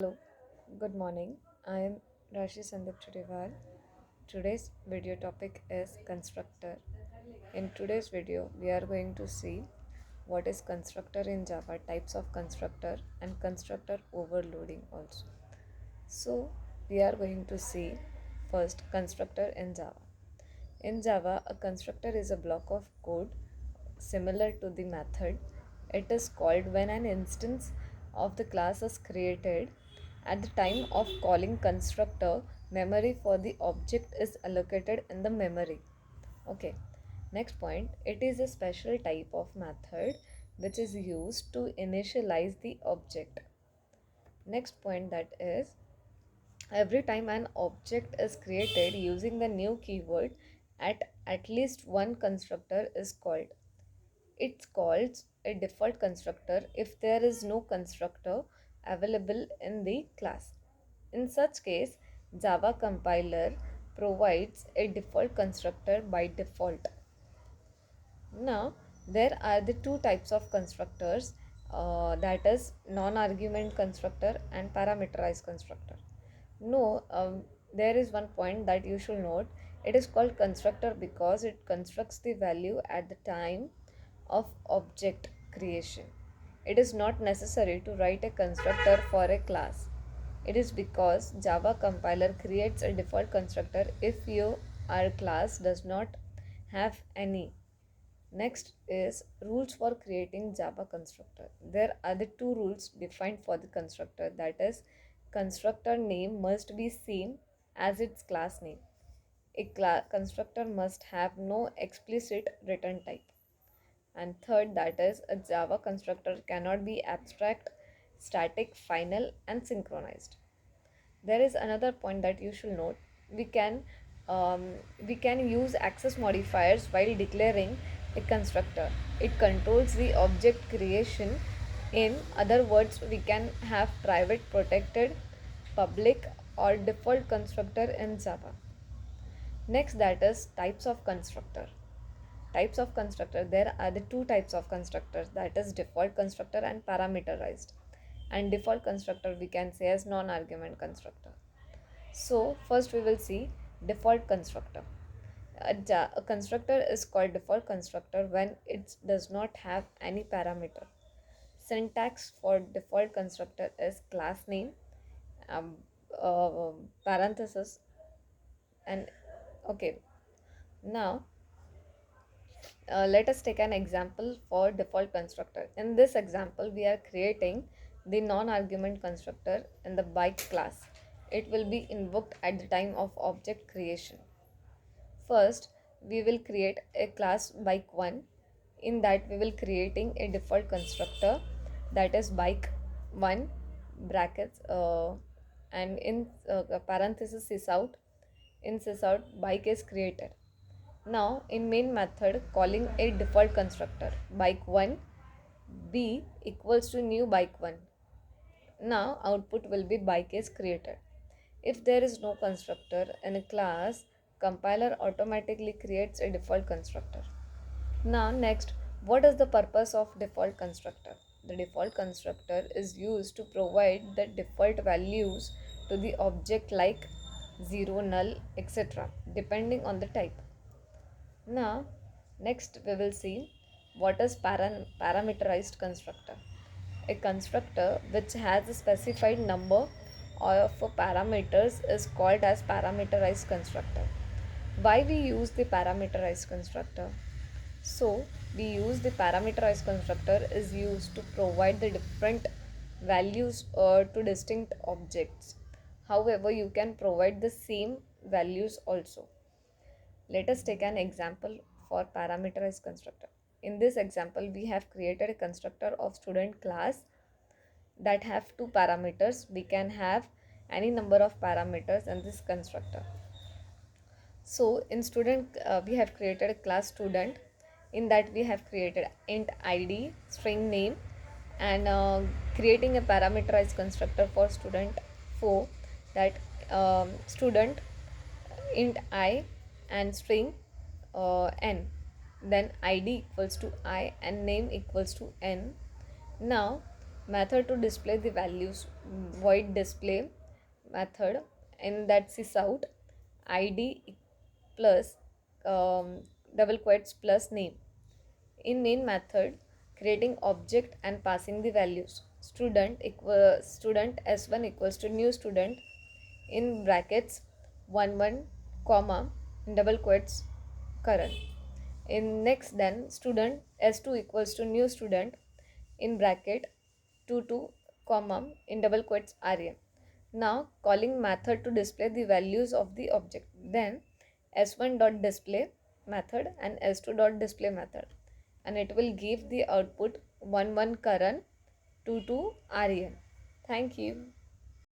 Hello, good morning. I am Rashi Sandip Churiwal. Today's video topic is constructor. In today's video, we are going to see what is constructor in Java, types of constructor, and constructor overloading also. So, we are going to see first constructor in Java. In Java, a constructor is a block of code similar to the method. It is called when an instance of the class is created. At the time of calling constructor, memory for the object is allocated in the memory. Okay. Next point, it is a special type of method which is used to initialize the object. Next point, that is every time an object is created using the new keyword, at least one constructor is called. It's called a default constructor if there is no constructor available in the class. In such case, Java compiler provides a default constructor by default. Now, there are the two types of constructors, that is non-argument constructor and parameterized constructor. No, there is one point that you should note. It is called constructor because it constructs the value at the time of object creation. It is not necessary to write a constructor for a class. It is because Java compiler creates a default constructor if your class does not have any. Next is rules for creating Java constructor. There are the two rules defined for the constructor, that is constructor name must be same as its class name. A constructor must have no explicit return type. And third, that is a Java constructor cannot be abstract, static, final and synchronized. There is another point that you should note. We can we can use access modifiers while declaring a constructor. It controls the object creation. In other words, we can have private, protected, public or default constructor in Java. Next, that is types of constructor. Types of constructor, there are the two types of constructors, that is default constructor and parameterized. And default constructor we can say as non-argument constructor. So first we will see default constructor. A constructor is called default constructor when it does not have any parameter. Syntax for default constructor is class name, um, parenthesis, and okay. Now let us take an example for default constructor. In this example, we are creating the non-argument constructor in the bike class. It will be invoked at the time of object creation. First, we will create a class bike1. In that, we will creating a default constructor, that is bike1 brackets, and in parenthesis sysout. In sysout, bike is created. Now, in main method, calling a default constructor bike1 b equals to new bike1. Now, output will be bike is created. If there is no constructor in a class, compiler automatically creates a default constructor. Now, next, what is the purpose of default constructor? The default constructor is used to provide the default values to the object like 0, null, etc. depending on the type. Now, next we will see what is parameterized constructor. A constructor which has a specified number of parameters is called as parameterized constructor. Why we use the parameterized constructor? So, we use the parameterized constructor is used to provide the different values to distinct objects. However, you can provide the same values also. Let us take an example for parameterized constructor. In this example, we have created a constructor of student class that have two parameters. We can have any number of parameters in this constructor. So in student, we have created a class student. In that we have created int id, string name, and creating a parameterized constructor for student 4, that student int I and string n, then id equals to I and name equals to n. Now, method to display the values. void display method in that sysout id plus double quotes plus name. In main method, creating object and passing the values. Student s1 equals to new student in brackets 1 comma double quotes Karan. In next then student s2 equals to new student in bracket 2 comma in double quotes Aryan. Now calling method to display the values of the object. Then s1 dot display method and s2 dot display method, and it will give the output 1 Karan 2 Aryan. Thank you.